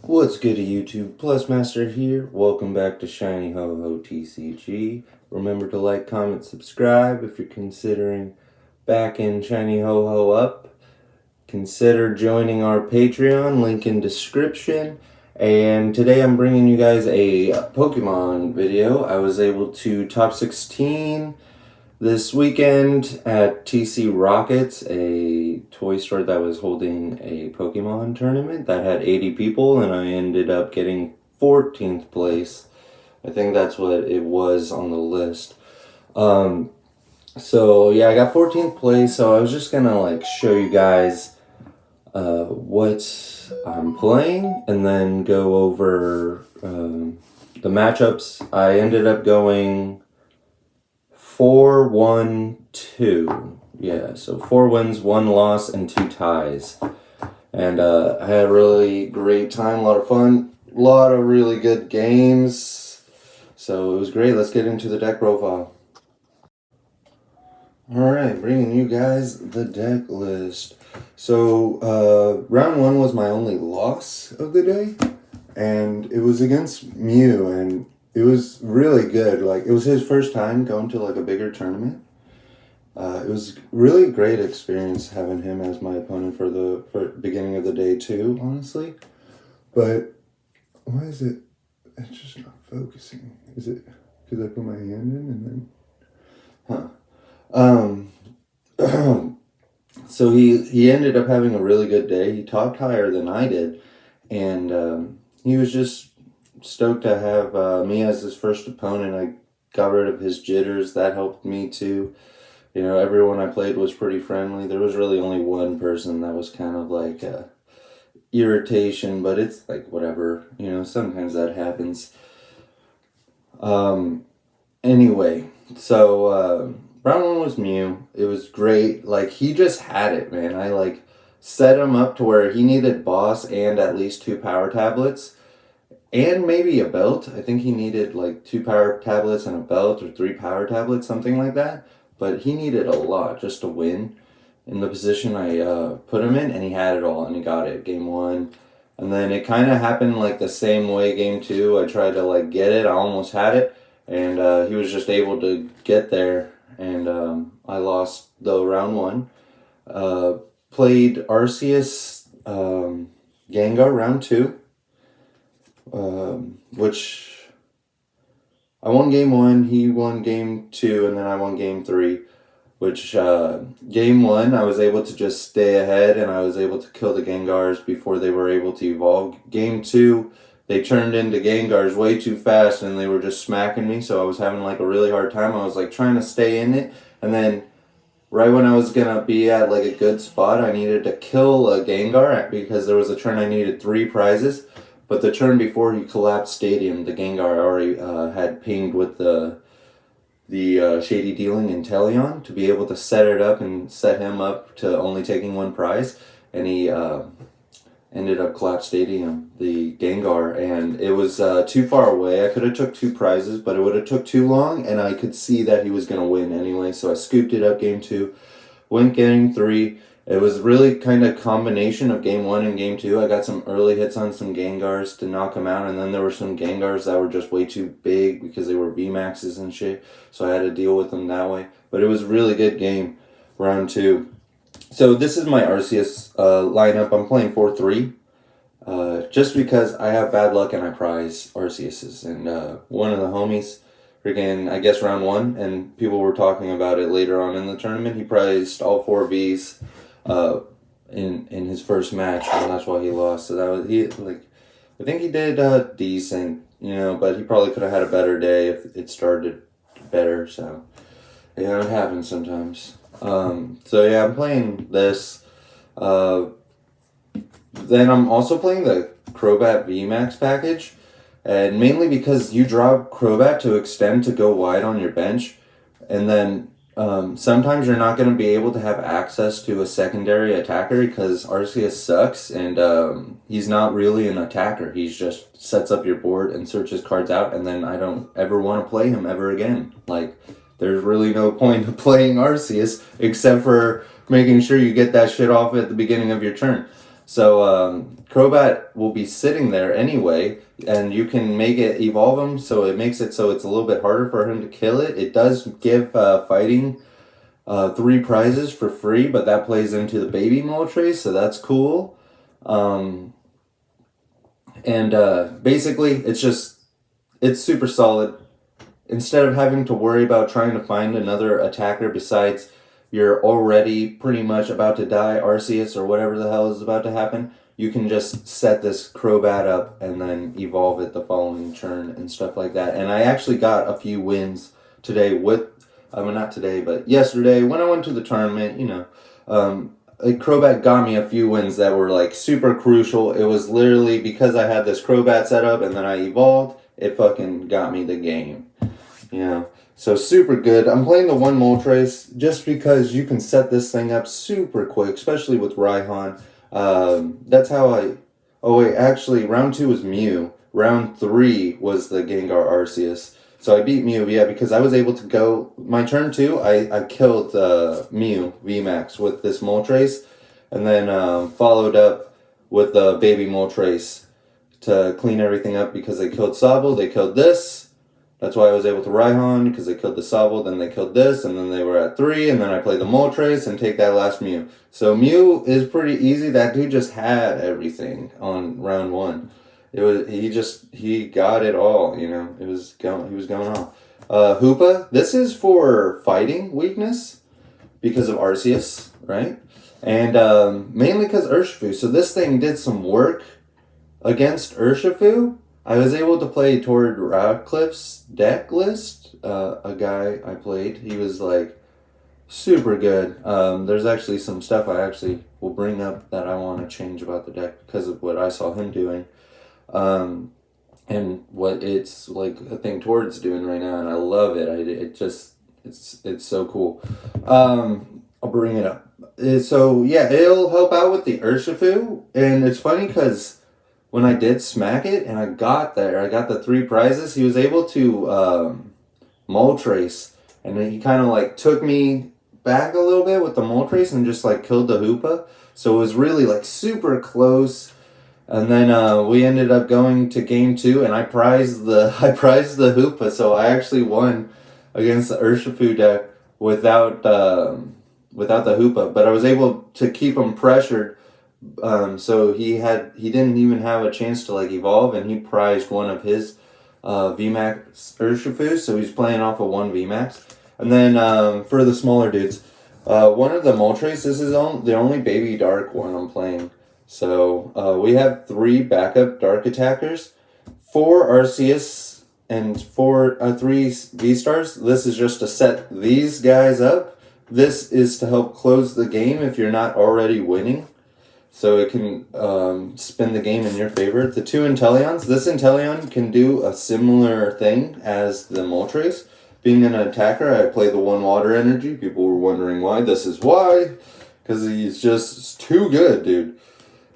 What's good YouTube? Plus Master here. Welcome back to Shiny Ho Ho TCG. Remember to like, comment, subscribe if you're considering backing Shiny Ho Ho up. Consider joining our Patreon, link in description. And today I'm bringing you guys a Pokemon video. I was able to top 16 this weekend at TC Rockets, a toy store that was holding a Pokemon tournament that had 80 people, and I ended up getting 14th place. I think that's what it was on the list. So yeah, I got 14th place, so I was just gonna show you guys what I'm playing and then go over the matchups. I ended up going 4-1-2. Yeah, so 4 wins, 1 loss, and 2 ties. And I had a really great time, a lot of fun, a lot of really good games. So it was great. Let's get into the deck profile. Alright, bringing you guys the deck list. So round 1 was my only loss of the day, and it was against Mew, and it was really good. It was his first time going to a bigger tournament. It was really great experience having him as my opponent for the beginning of the day too, honestly. But why is it? It's just not focusing. Is it because I put my hand in and then? So he ended up having a really good day. He topped higher than I did, and he was just stoked to have me as his first opponent. I got rid of his jitters. That helped me too. Everyone I played was pretty friendly. There was really only one person that was kind of irritation, but it's whatever. Sometimes that happens. Anyway, so round 1 was Mew. It was great. He just had it, man. I set him up to where he needed boss and at least 2 power tablets. And maybe a belt. I think he needed 2 power tablets and a belt, or 3 power tablets, something like that. But he needed a lot just to win in the position I put him in, and he had it all, and he got it game 1. And then it kind of happened the same way game 2. I tried to get it. I almost had it, and he was just able to get there, and I lost the round 1. Played Arceus Gengar round 2. Which I won game 1, he won game 2, and then I won game 3. Which game 1 I was able to just stay ahead, and I was able to kill the Gengars before they were able to evolve. Game 2, they turned into Gengars way too fast, and they were just smacking me, so I was having a really hard time. I was trying to stay in it, and then right when I was gonna be at a good spot, I needed to kill a Gengar because there was a turn I needed 3 prizes. But the turn before he collapsed Stadium, the Gengar already had pinged with the Shady Dealing Inteleon to be able to set it up and set him up to only taking 1 prize. And he ended up collapsed Stadium, the Gengar, and it was too far away. I could have took 2 prizes, but it would have took too long, and I could see that he was going to win anyway. So I scooped it up game 2, went game 3. It was really kind of combination of game 1 and game 2. I got some early hits on some Gengars to knock them out, and then there were some Gengars that were just way too big because they were VMAXs and shit, so I had to deal with them that way. But it was a really good game, round 2. So this is my Arceus lineup. I'm playing 4-3, just because I have bad luck and I prize Arceuses. And one of the homies, freaking, I guess round 1, and people were talking about it later on in the tournament, he prized all 4 Vs in his first match, and that's why he lost. So that was I think he did decent, but he probably could have had a better day if it started better. So yeah, it happens sometimes. So yeah, I'm playing this. Then I'm also playing the Crobat VMAX package, and mainly because you draw Crobat to extend to go wide on your bench, and then sometimes you're not going to be able to have access to a secondary attacker because Arceus sucks, and he's not really an attacker. He's just sets up your board and searches cards out, and then I don't ever want to play him ever again. There's really no point of playing Arceus except for making sure you get that shit off at the beginning of your turn. So Crobat will be sitting there anyway, and you can make it evolve him, so it makes it so it's a little bit harder for him to kill it. It does give fighting 3 prizes for free, but that plays into the baby Moltres, so that's cool. Basically, it's super solid. Instead of having to worry about trying to find another attacker besides you're already pretty much about to die, Arceus or whatever the hell is about to happen, you can just set this Crobat up and then evolve it the following turn and stuff like that. And I actually got a few wins today with, not today, but yesterday when I went to the tournament, Crobat got me a few wins that were like super crucial. It was literally because I had this Crobat set up and then I evolved, it fucking got me the game. So super good. I'm playing the one Moltres just because you can set this thing up super quick, especially with Raihan. That's how I... Oh wait, actually, round 2 was Mew. Round 3 was the Gengar Arceus. So I beat Mew, yeah, because I was able to go... My turn 2, I killed Mew VMAX with this Moltres, and then followed up with the baby Moltres to clean everything up because they killed Sobble, they killed this. That's why I was able to Raihan, because they killed the Sobble, then they killed this, and then they were at 3, and then I played the Moltres and take that last Mew. So Mew is pretty easy. That dude just had everything on round 1. He got it all, he was going off. Hoopa, this is for fighting weakness because of Arceus, right? And mainly because Urshifu. So this thing did some work against Urshifu. I was able to play toward Radcliffe's deck list. A guy I played, he was like super good. There's actually some stuff I actually will bring up that I want to change about the deck because of what I saw him doing. And what it's like a thing towards doing right now, and I love it. It's so cool. I'll bring it up. So yeah, it'll help out with the Urshifu, and it's funny because when I did smack it and I got the 3 prizes, he was able to Moltres, and then he kind of like took me back a little bit with the Moltres and just like killed the Hoopa. So it was really like super close. And then we ended up going to game 2, and I prized the Hoopa, so I actually won against the Urshifu deck without the Hoopa, but I was able to keep him pressured. So he didn't even have a chance to like evolve, and he prized one of his VMAX Urshifu, so he's playing off of 1 VMAX. And then for the smaller dudes, one of the Moltres, this is the only baby dark one I'm playing. So we have 3 backup dark attackers, 4 Arceus, and 3 V-Stars. This is just to set these guys up. This is to help close the game if you're not already winning. So it can spin the game in your favor. The 2 Inteleons. This Inteleon can do a similar thing as the Moltres. Being an attacker, I play the 1 water energy. People were wondering why. This is why. Because he's just too good, dude.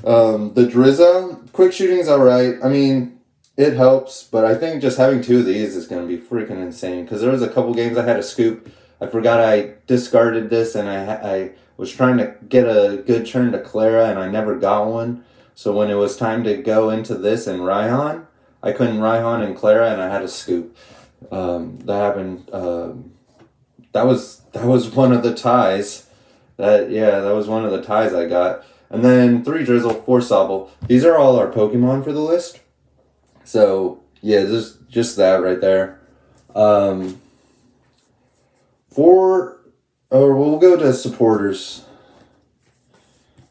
The Drizza, quick shooting's alright. I mean, it helps, but I think just having 2 of these is going to be freaking insane. Because there was a couple games I had a scoop. I forgot I discarded this, and I was trying to get a good turn to Clara, and I never got one. So when it was time to go into this and Raihan, I couldn't Raihan and Clara, and I had a scoop. That happened. That was one of the ties. That was one of the ties I got. And then 3 Drizzle, 4 Sobble. These are all our Pokemon for the list. So yeah, just that right there. We'll go to supporters.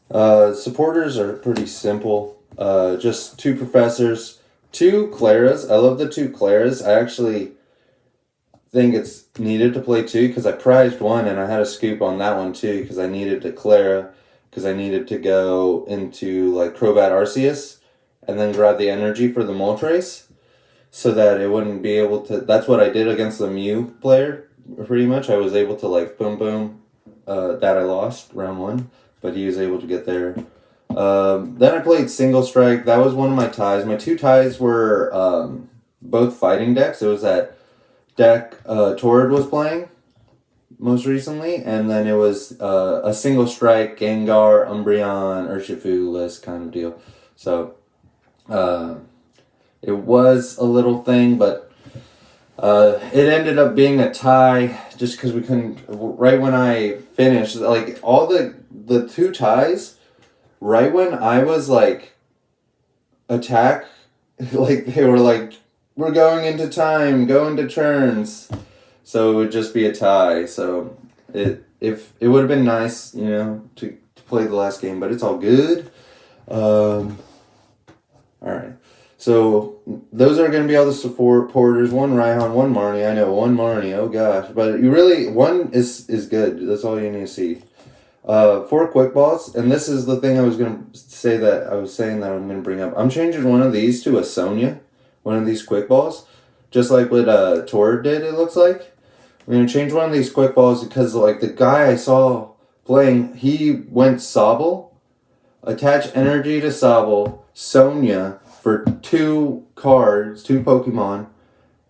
Supporters are pretty simple. Just 2 professors, 2 Claras. I love the 2 Claras. I actually think it's needed to play 2 because I prized 1 and I had a scoop on that one too because I needed to Clara because I needed to go into like Crobat Arceus and then grab the energy for the Moltres so that it wouldn't be able to. That's what I did against the Mew player. Pretty much, I was able to like boom, that I lost round 1, but he was able to get there. Then I played Single Strike. That was one of my ties. My 2 ties were both fighting decks. It was that deck Torrid was playing. most recently, and then it was a single strike Gengar, Umbreon, Urshifu list kind of deal. So it was a little thing, but it ended up being a tie just because we couldn't. Right when I finished, like all the two ties, right when I was like attack, like they were like, we're going into time, go into turns. So it would just be a tie. So if it would have been nice, to play the last game, but it's all good. All right. So those are going to be all the supporters. One Raihan, one Marnie. I know, one Marnie. Oh gosh, but you really one is good. That's all you need to see. 4 quick balls, and this is the thing I was going to say that I was saying that I'm going to bring up. I'm changing one of these to a Sonya, one of these quick balls, just like what Tor did. It looks like. I'm going to change one of these quick balls because like the guy I saw playing, he went Sobble, attach energy to Sobble, Sonya for 2 cards, 2 Pokemon,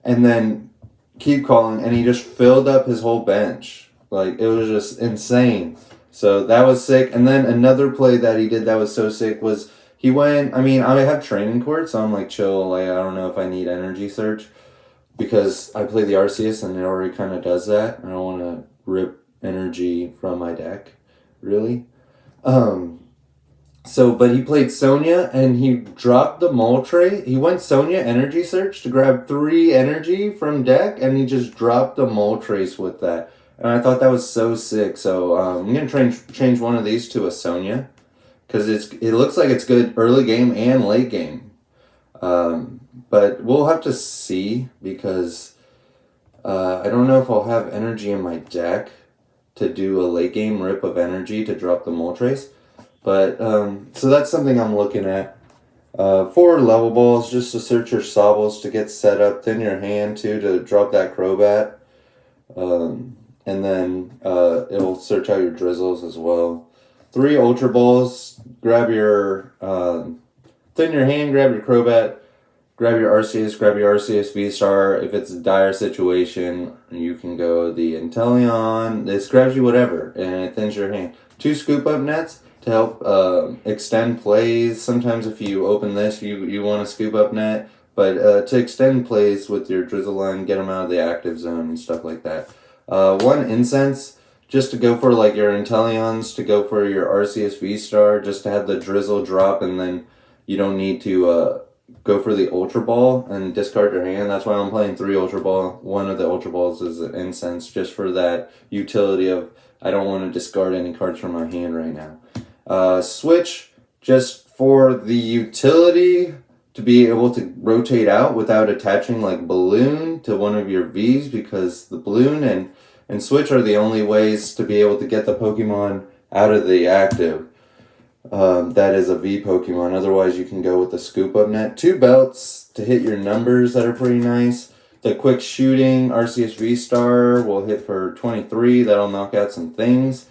and then keep calling, and he just filled up his whole bench. Like, it was just insane. So that was sick. And then another play that he did that was so sick was he went, I mean, I have training court, so I'm like chill, like I don't know if I need energy search. Because I play the Arceus and it already kind of does that. I don't want to rip energy from my deck, really. But he played Sonya and he dropped the Moltres. He went Sonya Energy Search to grab 3 energy from deck, and he just dropped the Moltres with that. And I thought that was so sick. So I'm going to change one of these to a Sonya. Because it looks like it's good early game and late game. But we'll have to see because I don't know if I'll have energy in my deck to do a late game rip of energy to drop the Moltres. But so that's something I'm looking at. 4 level balls just to search your Sobbles to get set up. Thin your hand too to drop that Crobat. And then it'll search out your Drizzles as well. 3 Ultra Balls. Grab your thin your hand, grab your Crobat. Grab your Arceus V-Star. If it's a dire situation, you can go the Inteleon. This grabs you whatever, and it thins your hand. 2 scoop-up nets to help extend plays. Sometimes if you open this, you want a scoop-up net. But to extend plays with your Drizzle line, get them out of the active zone and stuff like that. 1 Incense, just to go for like your Inteleons, to go for your Arceus V-Star, just to have the Drizzle drop, and then you don't need to... go for the Ultra Ball and discard your hand. That's why I'm playing 3 Ultra Ball. One of the Ultra Balls is an Incense, just for that utility of I don't want to discard any cards from my hand right now. Switch, just for the utility to be able to rotate out without attaching like Balloon to one of your Vs, because the Balloon and Switch are the only ways to be able to get the Pokemon out of the active. That is a V Pokemon. Otherwise, you can go with the Scoop Up Net. 2 belts to hit your numbers that are pretty nice. The Quick Shooting Arceus V-Star will hit for 23. That'll knock out some things.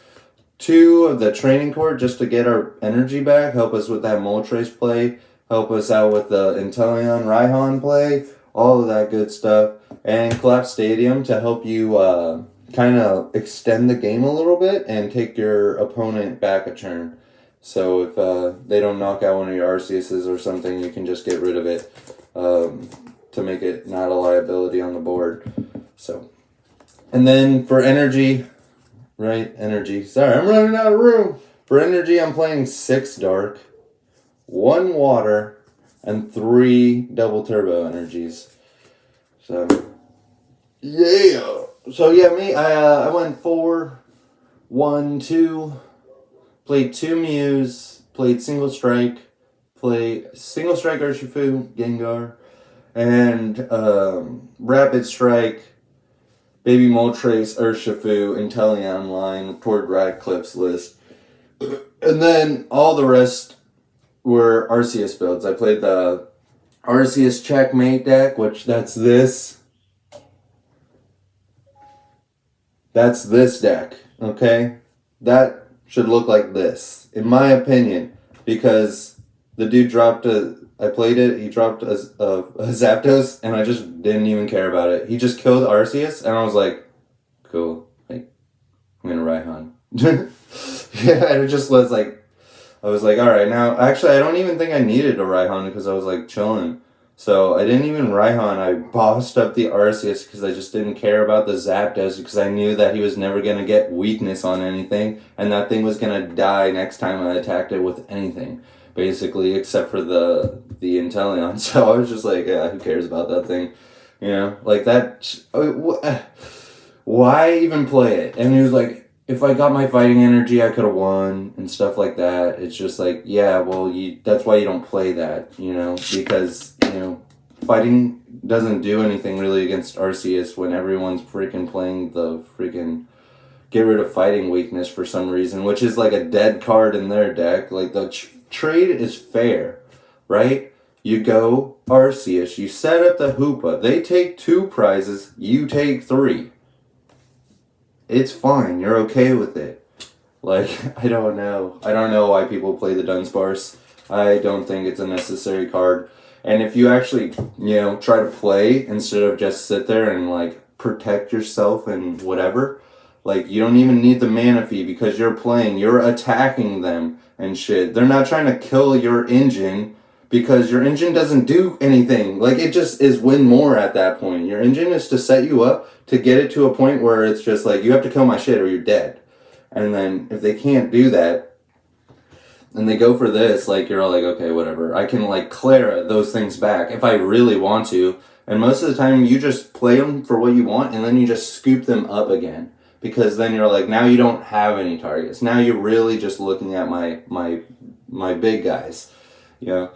2 of the Training Court just to get our energy back. Help us with that Moltres play. Help us out with the Inteleon Raihan play. All of that good stuff. And Collapse Stadium to help you kind of extend the game a little bit and take your opponent back a turn. So if they don't knock out one of your Arceuses or something, you can just get rid of it to make it not a liability on the board. So, and then for energy, right? Energy. Sorry, I'm running out of room. For energy, I'm playing 6 Dark, 1 Water, and 3 Double Turbo energies. So, yeah. So yeah, I went 4, 1, 2. Played 2 Mews, played Single Strike Urshifu, Gengar, and Rapid Strike, Baby Moltres, Urshifu, Inteleon line toward Radcliffe's list. And then all the rest were Arceus builds. I played the Arceus Checkmate deck, which that's this. That's this deck, okay? That should look like this, in my opinion, because the dude dropped I played it, he dropped a Zapdos, and I just didn't even care about it. He just killed Arceus, and I was like, cool. Like, I'm gonna Raihan. Yeah, and it just was like, I was like, all right, now, actually, I don't even think I needed a Raihan because I was like chilling. So I didn't even Raihan. I bossed up the Arceus because I just didn't care about the Zapdos because I knew that he was never going to get weakness on anything and that thing was going to die next time I attacked it with anything, basically, except for the Inteleon. So I was just like, yeah, who cares about that thing? You know, like that. Why even play it? And he was like, if I got my fighting energy, I could have won and stuff like that. It's just like, yeah, well, that's why you don't play that, you know, because, you know, fighting doesn't do anything really against Arceus when everyone's freaking playing the freaking get rid of fighting weakness for some reason, which is like a dead card in their deck. Like the trade is fair, right? You go Arceus, you set up the Hoopa, they take 2 prizes, you take 3. It's fine. You're okay with it. Like, I don't know. I don't know why people play the Dunsparce. I don't think it's a necessary card. And if you actually, you know, try to play instead of just sit there and, like, protect yourself and whatever, like, you don't even need the mana fee because you're playing. You're attacking them and shit. They're not trying to kill your engine because your engine doesn't do anything. Like, it just is win more at that point. Your engine is to set you up to get it to a point where it's just like, you have to kill my shit or you're dead. And then if they can't do that, and they go for this, like, you're all like, okay, whatever. I can, like, clear those things back if I really want to. And most of the time, you just play them for what you want, and then you just scoop them up again. Because then you're like, now you don't have any targets. Now you're really just looking at my big guys, you know?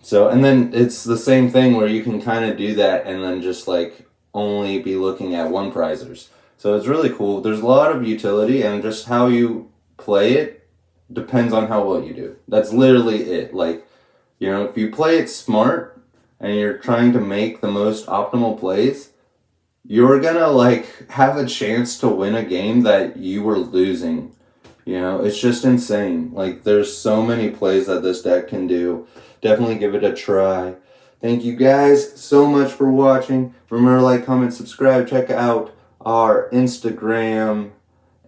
So, and then it's the same thing where you can kind of do that and then just, like, only be looking at 1 prizers. So it's really cool. There's a lot of utility, and just how you play it depends on how well you do. That's literally it. Like, you know, if you play it smart and you're trying to make the most optimal plays, you're gonna, like, have a chance to win a game that you were losing. You know, it's just insane. Like, there's so many plays that this deck can do. Definitely give it a try. Thank you guys so much for watching. Remember to like, comment, subscribe. Check out our Instagram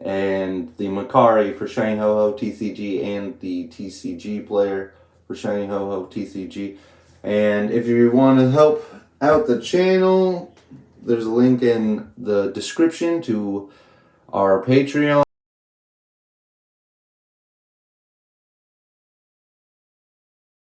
and the Macari for Shiny Ho-Ho TCG and the TCG player for Shiny Ho-Ho TCG. And if you want to help out the channel, there's a link in the description to our Patreon.